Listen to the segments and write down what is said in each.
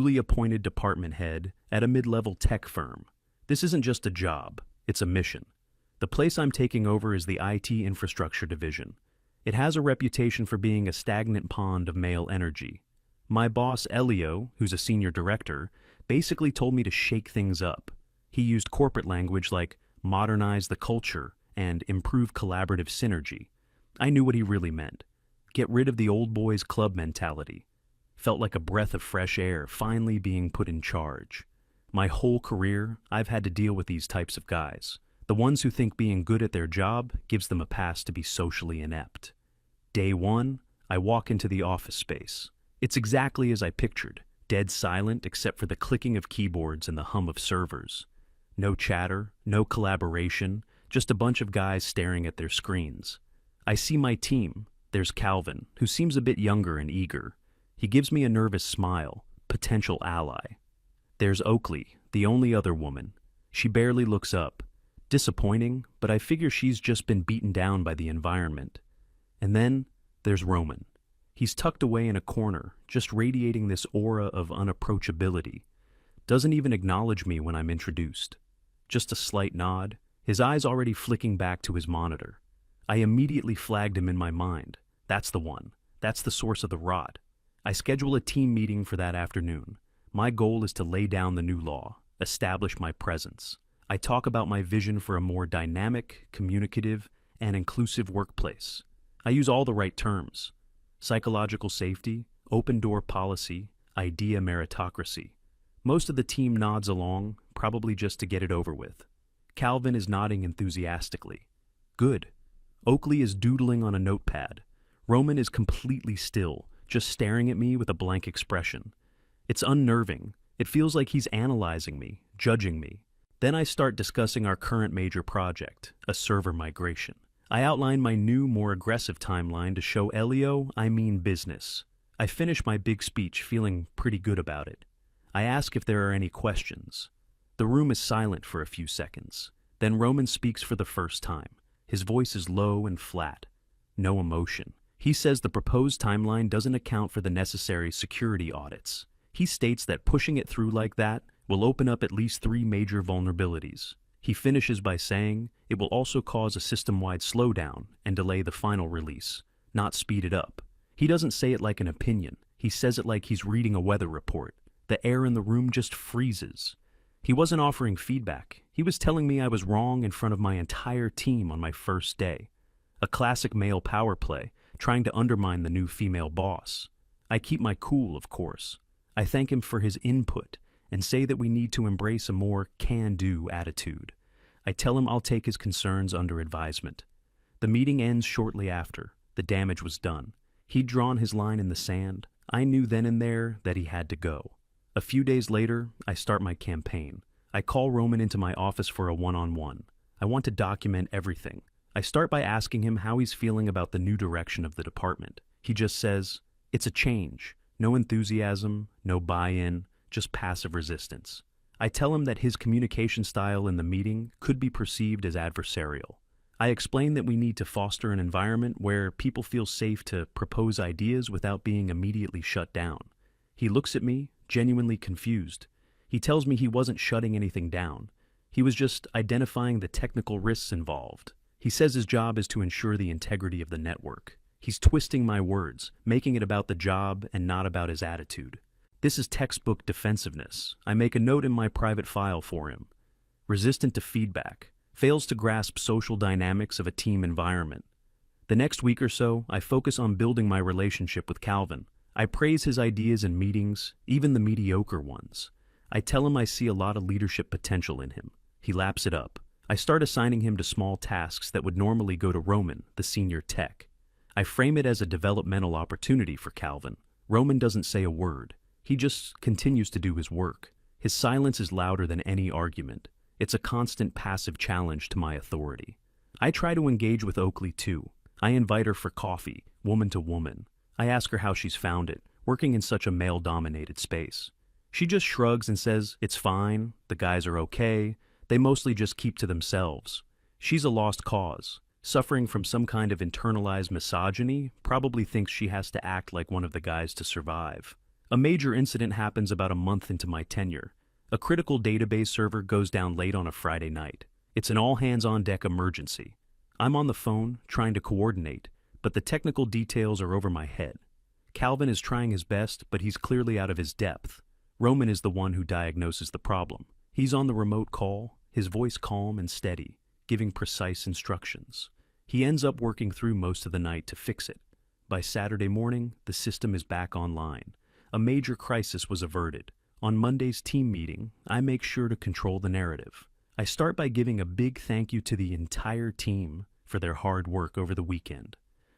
newly appointed department head at a mid-level tech firm. This isn't just a job, it's a mission. The place I'm taking over is the IT infrastructure division. It has a reputation for being a stagnant pond of male energy. My boss, Elio, who's a senior director, basically told me to shake things up. He used corporate language like modernize the culture and improve collaborative synergy. I knew what he really meant. Get rid of the old boys club mentality. Felt like a breath of fresh air finally being put in charge. My whole career, I've had to deal with these types of guys. The ones who think being good at their job gives them a pass to be socially inept. Day one, I walk into the office space. It's exactly as I pictured, dead silent except for the clicking of keyboards and the hum of servers. No chatter, no collaboration, just a bunch of guys staring at their screens. I see my team. There's Calvin, who seems a bit younger and eager. He gives me a nervous smile, potential ally. There's Oakley, the only other woman. She barely looks up. Disappointing, but I figure she's just been beaten down by the environment. And then there's Roman. He's tucked away in a corner, just radiating this aura of unapproachability. Doesn't even acknowledge me when I'm introduced. Just a slight nod, his eyes already flicking back to his monitor. I immediately flagged him in my mind. That's the one. That's the source of the rot. I schedule a team meeting for that afternoon. My goal is to lay down the new law, establish my presence. I talk about my vision for a more dynamic, communicative, and inclusive workplace. I use all the right terms. Psychological safety, open door policy, idea meritocracy. Most of the team nods along, probably just to get it over with. Calvin is nodding enthusiastically. Good. Oakley is doodling on a notepad. Roman is completely still, just staring at me with a blank expression. It's unnerving. It feels like he's analyzing me, judging me. Then I start discussing our current major project, a server migration. I outline my new, more aggressive timeline to show Elio I mean business. I finish my big speech feeling pretty good about it. I ask if there are any questions. The room is silent for a few seconds. Then Roman speaks for the first time. His voice is low and flat. No emotion. He says the proposed timeline doesn't account for the necessary security audits. He states that pushing it through like that will open up at least 3 major vulnerabilities. He finishes by saying it will also cause a system-wide slowdown and delay the final release, not speed it up. He doesn't say it like an opinion. He says it like he's reading a weather report. The air in the room just freezes. He wasn't offering feedback. He was telling me I was wrong in front of my entire team on my first day. A classic male power play, trying to undermine the new female boss. I keep my cool, of course. I thank him for his input and say that we need to embrace a more can-do attitude. I tell him I'll take his concerns under advisement. The meeting ends shortly after. The damage was done. He'd drawn his line in the sand. I knew then and there that he had to go. A few days later, I start my campaign. I call Roman into my office for a one-on-one. I want to document everything. I start by asking him how he's feeling about the new direction of the department. He just says, it's a change. No enthusiasm, no buy-in, just passive resistance. I tell him that his communication style in the meeting could be perceived as adversarial. I explain that we need to foster an environment where people feel safe to propose ideas without being immediately shut down. He looks at me, genuinely confused. He tells me he wasn't shutting anything down. He was just identifying the technical risks involved. He says his job is to ensure the integrity of the network. He's twisting my words, making it about the job and not about his attitude. This is textbook defensiveness. I make a note in my private file for him. Resistant to feedback, fails to grasp social dynamics of a team environment. The next week or so, I focus on building my relationship with Calvin. I praise his ideas in meetings, even the mediocre ones. I tell him I see a lot of leadership potential in him. He laps it up. I start assigning him to small tasks that would normally go to Roman, the senior tech. I frame it as a developmental opportunity for Calvin. Roman doesn't say a word. He just continues to do his work. His silence is louder than any argument. It's a constant passive challenge to my authority. I try to engage with Oakley too. I invite her for coffee, woman to woman. I ask her how she's found it, working in such a male-dominated space. She just shrugs and says, it's fine, the guys are okay, they mostly just keep to themselves. She's a lost cause. Suffering from some kind of internalized misogyny, probably thinks she has to act like one of the guys to survive. A major incident happens about a month into my tenure. A critical database server goes down late on a Friday night. It's an all-hands-on-deck emergency. I'm on the phone, trying to coordinate, but the technical details are over my head. Calvin is trying his best, but he's clearly out of his depth. Roman is the one who diagnoses the problem. He's on the remote call, his voice calm and steady, giving precise instructions. He ends up working through most of the night to fix it. By Saturday morning, the system is back online. A major crisis was averted. On Monday's team meeting, I make sure to control the narrative. I start by giving a big thank you to the entire team for their hard work over the weekend.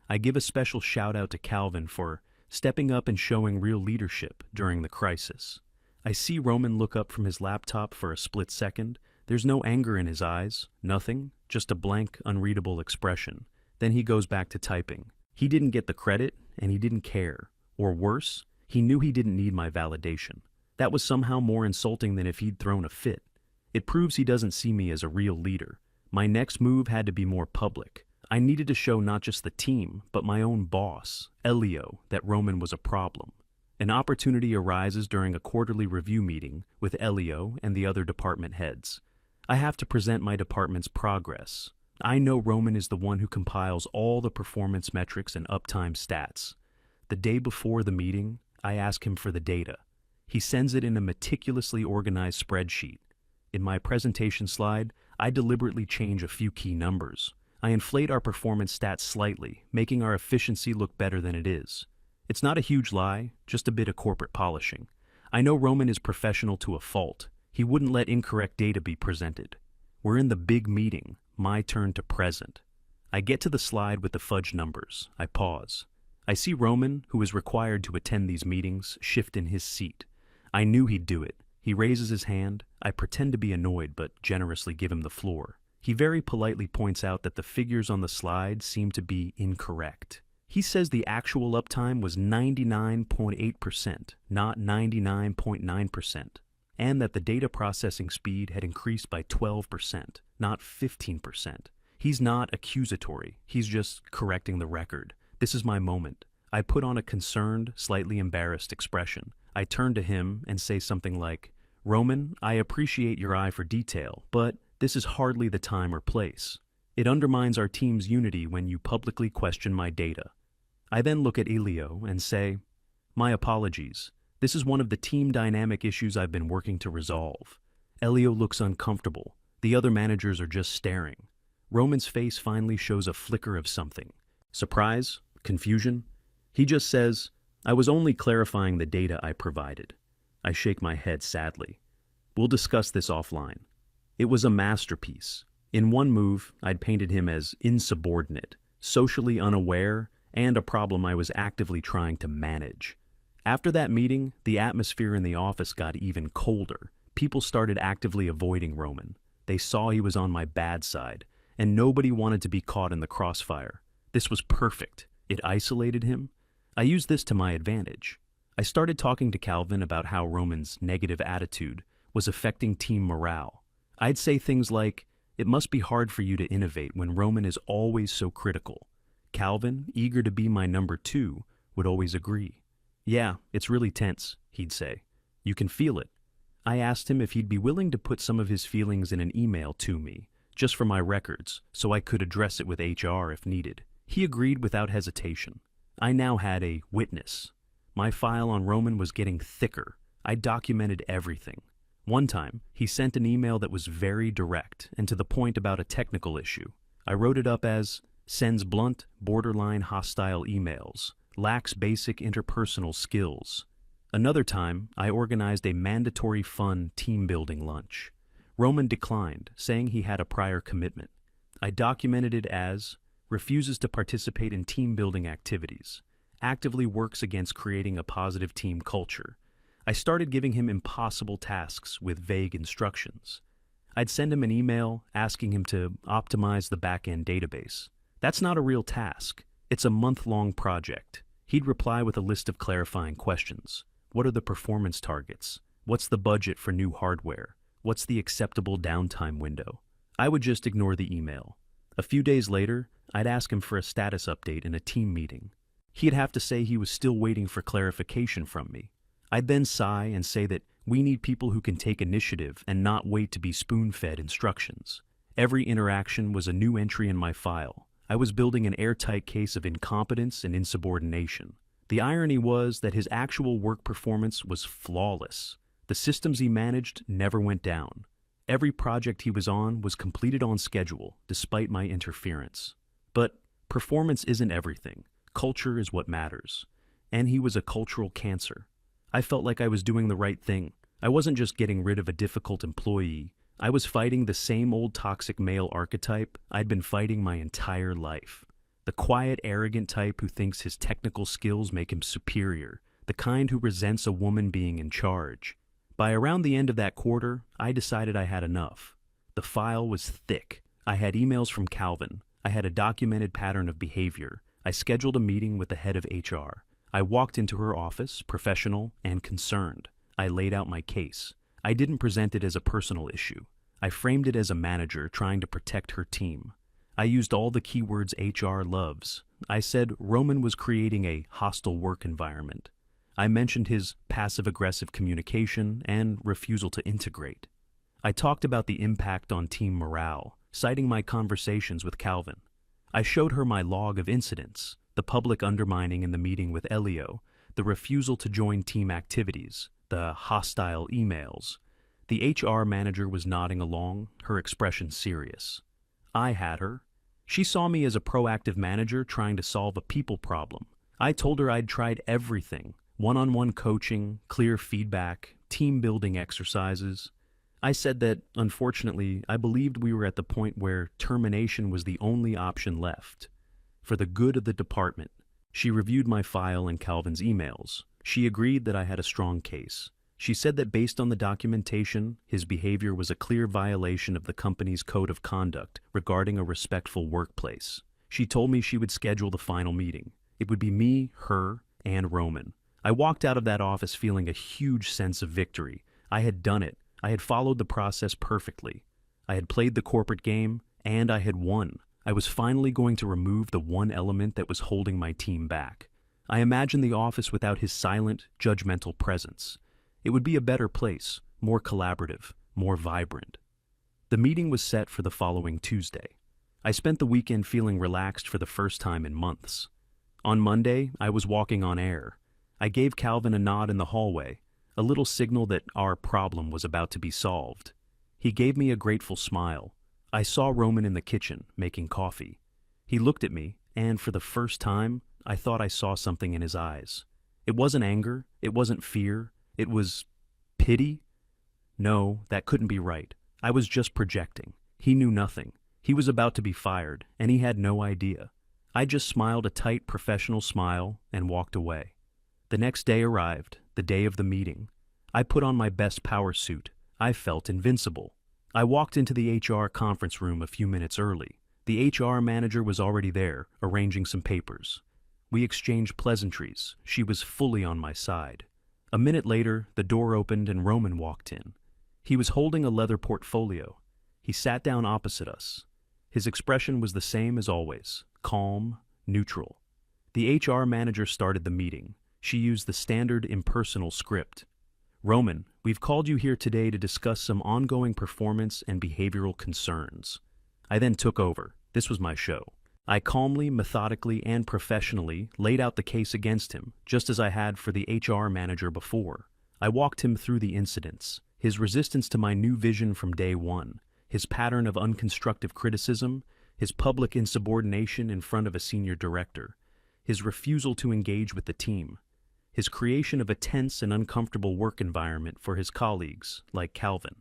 I give a special shout out to Calvin for stepping up and showing real leadership during the crisis. I see Roman look up from his laptop for a split second. There's no anger in his eyes, nothing, just a blank, unreadable expression. Then he goes back to typing. He didn't get the credit, and he didn't care. Or worse, he knew he didn't need my validation. That was somehow more insulting than if he'd thrown a fit. It proves he doesn't see me as a real leader. My next move had to be more public. I needed to show not just the team, but my own boss, Elio, that Roman was a problem. An opportunity arises during a quarterly review meeting with Elio and the other department heads. I have to present my department's progress. I know Roman is the one who compiles all the performance metrics and uptime stats. The day before the meeting, I ask him for the data. He sends it in a meticulously organized spreadsheet. In my presentation slide, I deliberately change a few key numbers. I inflate our performance stats slightly, making our efficiency look better than it is. It's not a huge lie, just a bit of corporate polishing. I know Roman is professional to a fault. He wouldn't let incorrect data be presented. We're in the big meeting, my turn to present. I get to the slide with the fudge numbers. I pause. I see Roman, who is required to attend these meetings, shift in his seat. I knew he'd do it. He raises his hand. I pretend to be annoyed, but generously give him the floor. He very politely points out that the figures on the slide seem to be incorrect. He says the actual uptime was 99.8%, not 99.9%, and that the data processing speed had increased by 12%, not 15%. He's not accusatory, he's just correcting the record. This is my moment. I put on a concerned, slightly embarrassed expression. I turn to him and say something like, "Roman, I appreciate your eye for detail, but this is hardly the time or place. It undermines our team's unity when you publicly question my data." I then look at Elio and say, "My apologies. This is one of the team dynamic issues I've been working to resolve." Elio looks uncomfortable. The other managers are just staring. Roman's face finally shows a flicker of something. Surprise? Confusion? He just says, "I was only clarifying the data I provided." I shake my head sadly. "We'll discuss this offline." It was a masterpiece. In one move, I'd painted him as insubordinate, socially unaware, and a problem I was actively trying to manage. After that meeting, the atmosphere in the office got even colder. People started actively avoiding Roman. They saw he was on my bad side, and nobody wanted to be caught in the crossfire. This was perfect. It isolated him. I used this to my advantage. I started talking to Calvin about how Roman's negative attitude was affecting team morale. I'd say things like, "It must be hard for you to innovate when Roman is always so critical." Calvin, eager to be my number two, would always agree. "Yeah, it's really tense," he'd say. "You can feel it." I asked him if he'd be willing to put some of his feelings in an email to me, just for my records, so I could address it with HR if needed. He agreed without hesitation. I now had a witness. My file on Roman was getting thicker. I documented everything. One time, he sent an email that was very direct and to the point about a technical issue. I wrote it up as, "Sends blunt, borderline hostile emails, lacks basic interpersonal skills." Another time, I organized a mandatory fun team-building lunch. Roman declined, saying he had a prior commitment. I documented it as, "Refuses to participate in team-building activities, actively works against creating a positive team culture." I started giving him impossible tasks with vague instructions. I'd send him an email asking him to optimize the back-end database. That's not a real task. It's a month-long project. He'd reply with a list of clarifying questions. What are the performance targets? What's the budget for new hardware? What's the acceptable downtime window? I would just ignore the email. A few days later, I'd ask him for a status update in a team meeting. He'd have to say he was still waiting for clarification from me. I'd then sigh and say that we need people who can take initiative and not wait to be spoon-fed instructions. Every interaction was a new entry in my file. I was building an airtight case of incompetence and insubordination. The irony was that his actual work performance was flawless. The systems he managed never went down. Every project he was on was completed on schedule, despite my interference. But performance isn't everything. Culture is what matters. And he was a cultural cancer. I felt like I was doing the right thing. I wasn't just getting rid of a difficult employee. I was fighting the same old toxic male archetype I'd been fighting my entire life. The quiet, arrogant type who thinks his technical skills make him superior. The kind who resents a woman being in charge. By around the end of that quarter, I decided I had enough. The file was thick. I had emails from Calvin. I had a documented pattern of behavior. I scheduled a meeting with the head of HR. I walked into her office, professional and concerned. I laid out my case. I didn't present it as a personal issue. I framed it as a manager trying to protect her team. I used all the keywords HR loves. I said Roman was creating a hostile work environment. I mentioned his passive-aggressive communication and refusal to integrate. I talked about the impact on team morale, citing my conversations with Calvin. I showed her my log of incidents, the public undermining in the meeting with Elio, the refusal to join team activities, the hostile emails. The HR manager was nodding along, her expression serious. I had her. She saw me as a proactive manager trying to solve a people problem. I told her I'd tried everything: one-on-one coaching, clear feedback, team-building exercises. I said that, unfortunately, I believed we were at the point where termination was the only option left. For the good of the department, she reviewed my file and Calvin's emails. She agreed that I had a strong case. She said that based on the documentation, his behavior was a clear violation of the company's code of conduct regarding a respectful workplace. She told me she would schedule the final meeting. It would be me, her, and Roman. I walked out of that office feeling a huge sense of victory. I had done it. I had followed the process perfectly. I had played the corporate game, and I had won. I was finally going to remove the one element that was holding my team back. I imagined the office without his silent, judgmental presence. It would be a better place, more collaborative, more vibrant. The meeting was set for the following Tuesday. I spent the weekend feeling relaxed for the first time in months. On Monday, I was walking on air. I gave Calvin a nod in the hallway, a little signal that our problem was about to be solved. He gave me a grateful smile. I saw Roman in the kitchen, making coffee. He looked at me, and for the first time, I thought I saw something in his eyes. It wasn't anger, it wasn't fear, it was pity? No, that couldn't be right. I was just projecting. He knew nothing. He was about to be fired, and he had no idea. I just smiled a tight, professional smile and walked away. The next day arrived, the day of the meeting. I put on my best power suit. I felt invincible. I walked into the HR conference room a few minutes early. The HR manager was already there, arranging some papers. We exchanged pleasantries. She was fully on my side. A minute later, the door opened and Roman walked in. He was holding a leather portfolio. He sat down opposite us. His expression was the same as always, calm, neutral. The HR manager started the meeting. She used the standard impersonal script. Roman, we've called you here today to discuss some ongoing performance and behavioral concerns. I then took over. This was my show. I calmly, methodically, and professionally laid out the case against him, just as I had for the HR manager before. I walked him through the incidents, his resistance to my new vision from day one, his pattern of unconstructive criticism, his public insubordination in front of a senior director, his refusal to engage with the team, his creation of a tense and uncomfortable work environment for his colleagues, like Calvin.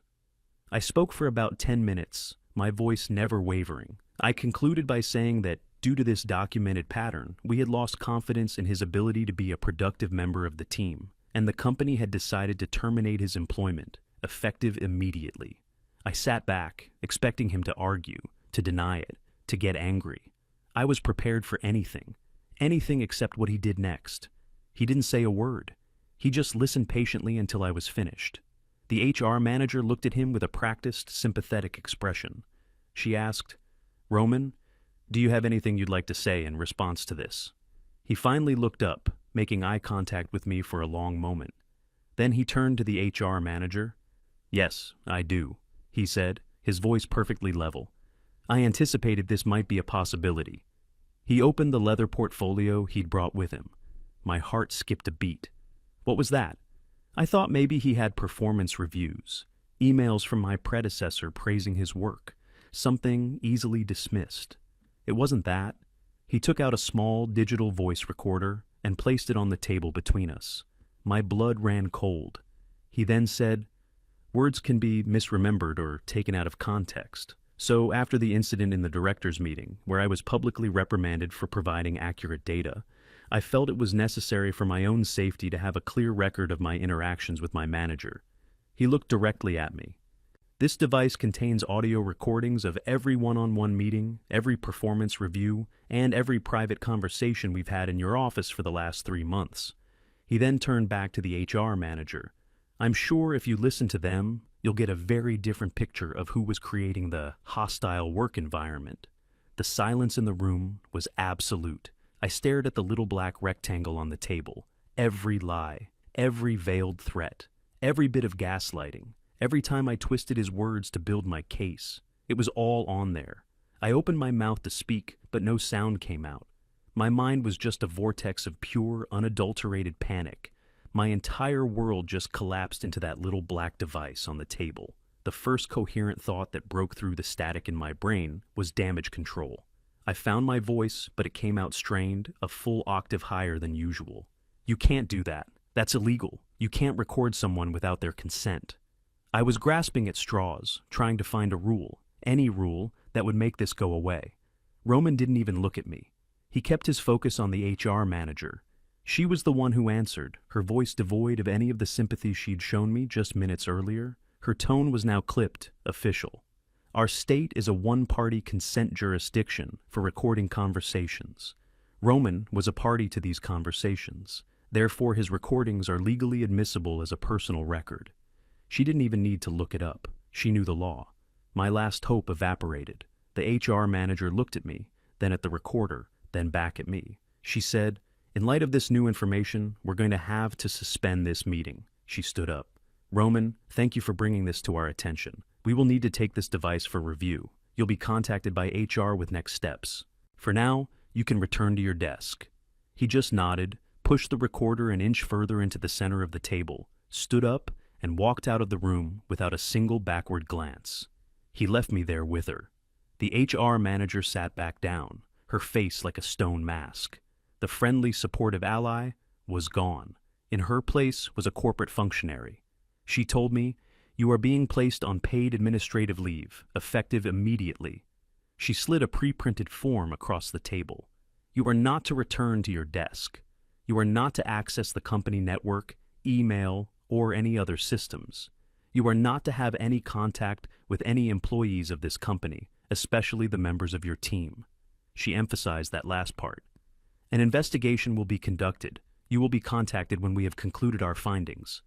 I spoke for about 10 minutes, my voice never wavering. I concluded by saying that, due to this documented pattern, we had lost confidence in his ability to be a productive member of the team, and the company had decided to terminate his employment, effective immediately. I sat back, expecting him to argue, to deny it, to get angry. I was prepared for anything except what he did next. He didn't say a word. He just listened patiently until I was finished. The HR manager looked at him with a practiced, sympathetic expression. She asked, "Roman, do you have anything you'd like to say in response to this?" He finally looked up, making eye contact with me for a long moment. Then he turned to the HR manager. "Yes, I do," he said, his voice perfectly level. I anticipated this might be a possibility. He opened the leather portfolio he'd brought with him. My heart skipped a beat. What was that? I thought maybe he had performance reviews, emails from my predecessor praising his work, something easily dismissed. It wasn't that. He took out a small digital voice recorder and placed it on the table between us. My blood ran cold. He then said, "Words can be misremembered or taken out of context. So after the incident in the directors' meeting, where I was publicly reprimanded for providing accurate data, I felt it was necessary for my own safety to have a clear record of my interactions with my manager." He looked directly at me. "This device contains audio recordings of every one-on-one meeting, every performance review, and every private conversation we've had in your office for the last 3 months. He then turned back to the HR manager. "I'm sure if you listen to them, you'll get a very different picture of who was creating the hostile work environment." The silence in the room was absolute. I stared at the little black rectangle on the table. Every lie, every veiled threat, every bit of gaslighting, every time I twisted his words to build my case. It was all on there. I opened my mouth to speak, but no sound came out. My mind was just a vortex of pure, unadulterated panic. My entire world just collapsed into that little black device on the table. The first coherent thought that broke through the static in my brain was damage control. I found my voice, but it came out strained, a full octave higher than usual. "You can't do that. That's illegal. You can't record someone without their consent." I was grasping at straws, trying to find a rule, any rule, that would make this go away. Roman didn't even look at me. He kept his focus on the HR manager. She was the one who answered, her voice devoid of any of the sympathy she'd shown me just minutes earlier. Her tone was now clipped, official. "Our state is a one-party consent jurisdiction for recording conversations. Roman was a party to these conversations. Therefore, his recordings are legally admissible as a personal record." She didn't even need to look it up. She knew the law. My last hope evaporated. The HR manager looked at me, then at the recorder, then back at me. She said, "In light of this new information, we're going to have to suspend this meeting." She stood up. "Roman, thank you for bringing this to our attention. We will need to take this device for review. You'll be contacted by HR with next steps. For now, you can return to your desk." He just nodded, pushed the recorder an inch further into the center of the table, stood up, and walked out of the room without a single backward glance. He left me there with her. The HR manager sat back down, her face like a stone mask. The friendly, supportive ally was gone. In her place was a corporate functionary. She told me, "You are being placed on paid administrative leave, effective immediately." She slid a pre-printed form across the table. "You are not to return to your desk. You are not to access the company network, email, or any other systems. You are not to have any contact with any employees of this company, especially the members of your team." She emphasized that last part. "An investigation will be conducted. You will be contacted when we have concluded our findings."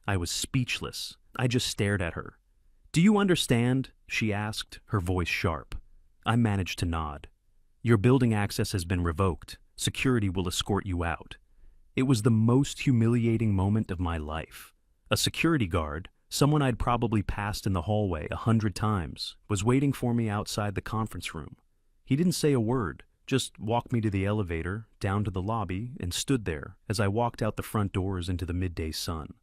I was speechless. I just stared at her. "Do you understand?" she asked, her voice sharp. I managed to nod. "Your building access has been revoked. Security will escort you out." It was the most humiliating moment of my life. A security guard, someone I'd probably passed in the hallway 100 times, was waiting for me outside the conference room. He didn't say a word, just walked me to the elevator, down to the lobby, and stood there as I walked out the front doors into the midday sun.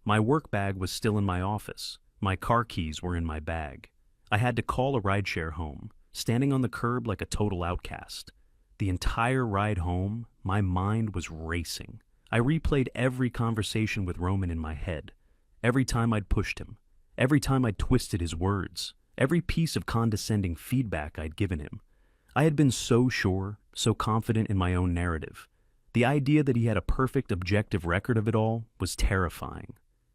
My work bag was still in my office. My car keys were in my bag. I had to call a rideshare home, standing on the curb like a total outcast. The entire ride home, my mind was racing. I replayed every conversation with Roman in my head. Every time I'd pushed him. Every time I'd twisted his words. Every piece of condescending feedback I'd given him. I had been so sure, so confident in my own narrative. The idea that he had a perfect objective record of it all was terrifying.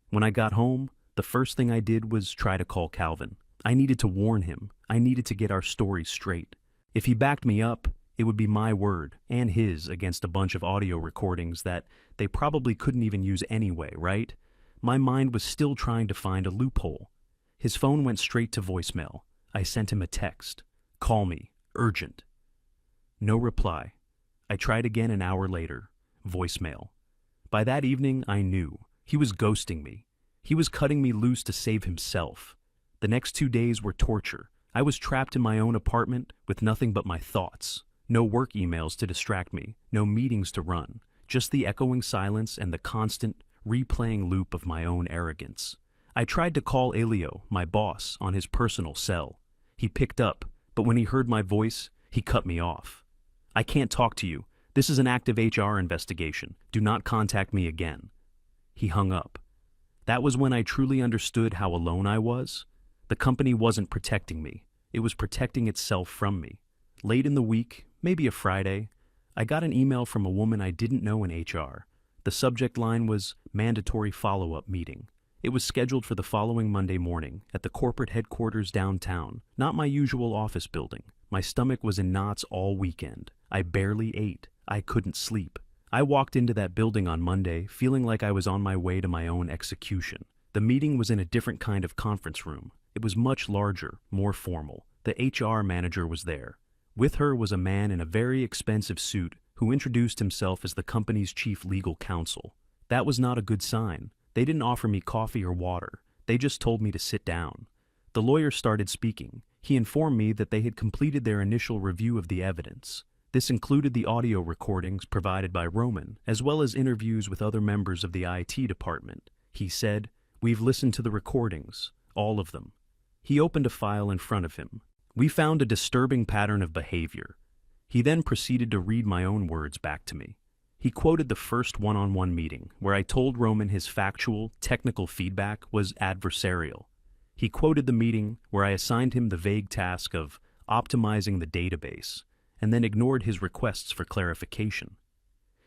When I got home, the first thing I did was try to call Calvin. I needed to warn him. I needed to get our story straight. If he backed me up, it would be my word and his against a bunch of audio recordings that they probably couldn't even use anyway, right? My mind was still trying to find a loophole. His phone went straight to voicemail. I sent him a text. "Call me. Urgent." No reply. I tried again an hour later. Voicemail. By that evening, I knew. He was ghosting me. He was cutting me loose to save himself. The next 2 days were torture. I was trapped in my own apartment with nothing but my thoughts. No work emails to distract me, no meetings to run, just the echoing silence and the constant, replaying loop of my own arrogance. I tried to call Elio, my boss, on his personal cell. He picked up, but when he heard my voice, he cut me off. "I can't talk to you. This is an active HR investigation. Do not contact me again." He hung up. That was when I truly understood how alone I was. The company wasn't protecting me. It was protecting itself from me. Late in the week, maybe a Friday, I got an email from a woman I didn't know in HR. The subject line was mandatory follow-up meeting. It was scheduled for the following Monday morning at the corporate headquarters downtown, not my usual office building. My stomach was in knots all weekend. I barely ate. I couldn't sleep. I walked into that building on Monday feeling like I was on my way to my own execution. The meeting was in a different kind of conference room. It was much larger, more formal. The HR manager was there. With her was a man in a very expensive suit who introduced himself as the company's chief legal counsel. That was not a good sign. They didn't offer me coffee or water. They just told me to sit down. The lawyer started speaking. He informed me that they had completed their initial review of the evidence. This included the audio recordings provided by Roman, as well as interviews with other members of the IT department. He said, "We've listened to the recordings, all of them." He opened a file in front of him. "We found a disturbing pattern of behavior." He then proceeded to read my own words back to me. He quoted the first one-on-one meeting, where I told Roman his factual, technical feedback was adversarial. He quoted the meeting where I assigned him the vague task of optimizing the database, and then ignored his requests for clarification.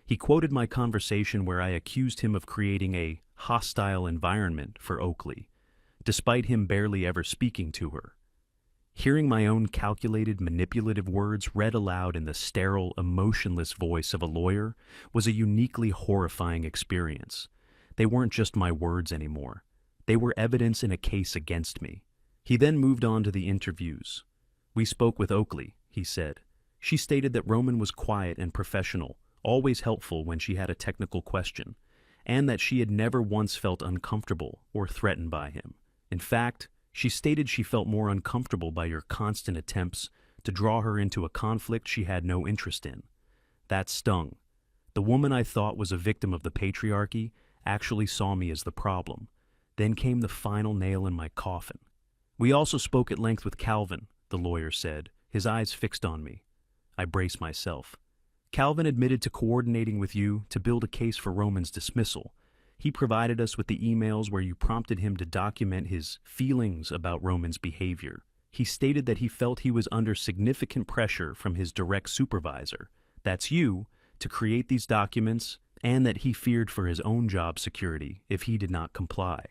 He quoted my conversation where I accused him of creating a hostile environment for Oakley, despite him barely ever speaking to her. Hearing my own calculated, manipulative words read aloud in the sterile, emotionless voice of a lawyer was a uniquely horrifying experience. They weren't just my words anymore. They were evidence in a case against me. He then moved on to the interviews. "We spoke with Oakley," he said. She stated that Roman was quiet and professional, always helpful when she had a technical question, and that she had never once felt uncomfortable or threatened by him. In fact, she stated she felt more uncomfortable by your constant attempts to draw her into a conflict she had no interest in. That stung. The woman I thought was a victim of the patriarchy actually saw me as the problem. Then came the final nail in my coffin. "We also spoke at length with Calvin," the lawyer said, his eyes fixed on me. I braced myself. "Calvin admitted to coordinating with you to build a case for Roman's dismissal. He provided us with the emails where you prompted him to document his feelings about Roman's behavior. He stated that he felt he was under significant pressure from his direct supervisor, that's you, to create these documents, and that he feared for his own job security if he did not comply.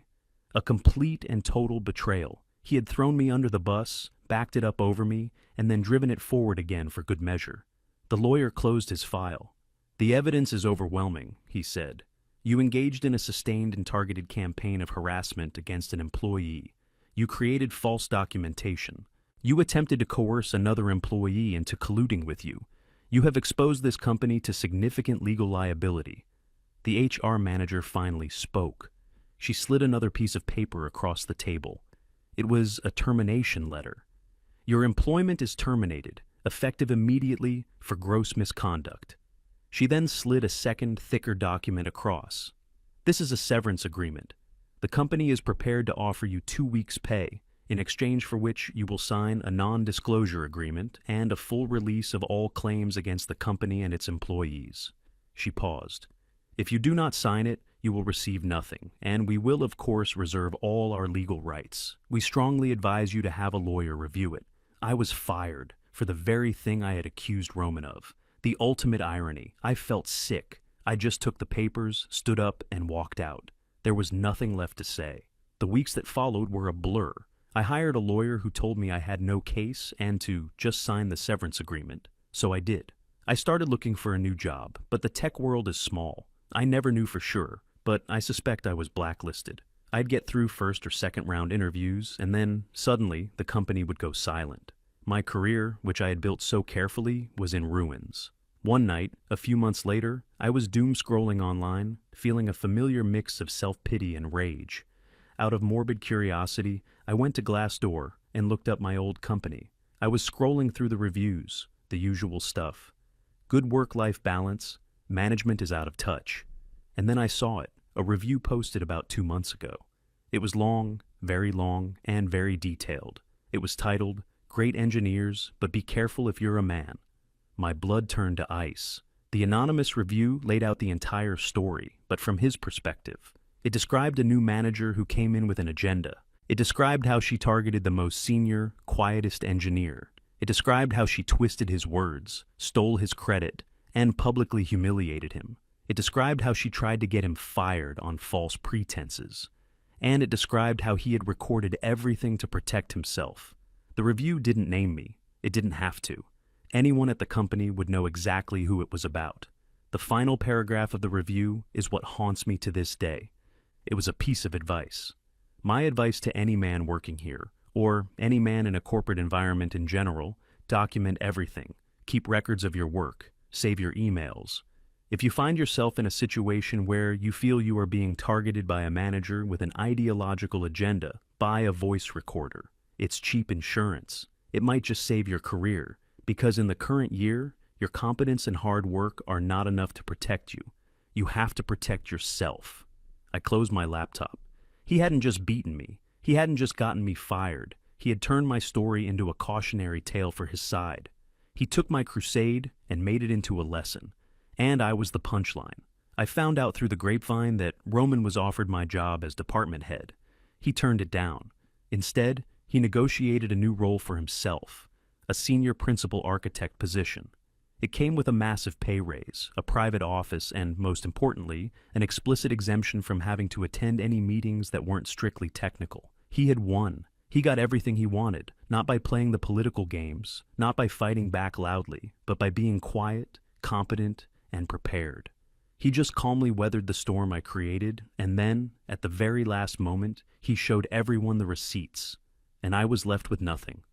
A complete and total betrayal. He had thrown me under the bus, backed it up over me, and then driven it forward again for good measure." The lawyer closed his file. "The evidence is overwhelming," he said. "You engaged in a sustained and targeted campaign of harassment against an employee. You created false documentation. You attempted to coerce another employee into colluding with you. You have exposed this company to significant legal liability." The HR manager finally spoke. She slid another piece of paper across the table. It was a termination letter. "Your employment is terminated, effective immediately for gross misconduct." She then slid a second, thicker document across. "This is a severance agreement. The company is prepared to offer you 2 weeks' pay, in exchange for which you will sign a non-disclosure agreement and a full release of all claims against the company and its employees." She paused. "If you do not sign it, you will receive nothing, and we will, of course, reserve all our legal rights. We strongly advise you to have a lawyer review it." I was fired for the very thing I had accused Roman of. The ultimate irony. I felt sick. I just took the papers, stood up, and walked out. There was nothing left to say. The weeks that followed were a blur. I hired a lawyer who told me I had no case and to just sign the severance agreement. So I did. I started looking for a new job, but the tech world is small. I never knew for sure, but I suspect I was blacklisted. I'd get through first or second round interviews, and then, suddenly, the company would go silent. My career, which I had built so carefully, was in ruins. One night, a few months later, I was doom-scrolling online, feeling a familiar mix of self-pity and rage. Out of morbid curiosity, I went to Glassdoor and looked up my old company. I was scrolling through the reviews, the usual stuff. Good work-life balance, management is out of touch. And then I saw it, a review posted about 2 months ago. It was long, and very detailed. It was titled, "Great Engineers, but be careful if you're a man." My blood turned to ice. The anonymous review laid out the entire story, but from his perspective. It described a new manager who came in with an agenda. It described how she targeted the most senior, quietest engineer. It described how she twisted his words, stole his credit, and publicly humiliated him. It described how she tried to get him fired on false pretenses. And it described how he had recorded everything to protect himself. The review didn't name me. It didn't have to. Anyone at the company would know exactly who it was about. The final paragraph of the review is what haunts me to this day. It was a piece of advice. My advice to any man working here, or any man in a corporate environment in general: document everything. Keep records of your work. Save your emails. If you find yourself in a situation where you feel you are being targeted by a manager with an ideological agenda, buy a voice recorder. It's cheap insurance. It might just save your career, because in the current year, your competence and hard work are not enough to protect you. You have to protect yourself. I closed my laptop. He hadn't just beaten me. He hadn't just gotten me fired. He had turned my story into a cautionary tale for his side. He took my crusade and made it into a lesson. And I was the punchline. I found out through the grapevine that Roman was offered my job as department head. He turned it down. Instead, he negotiated a new role for himself, a senior principal architect position. It came with a massive pay raise, a private office, and, most importantly, an explicit exemption from having to attend any meetings that weren't strictly technical. He had won. He got everything he wanted, not by playing the political games, not by fighting back loudly, but by being quiet, competent, and prepared. He just calmly weathered the storm I created, and then, at the very last moment, he showed everyone the receipts, and I was left with nothing.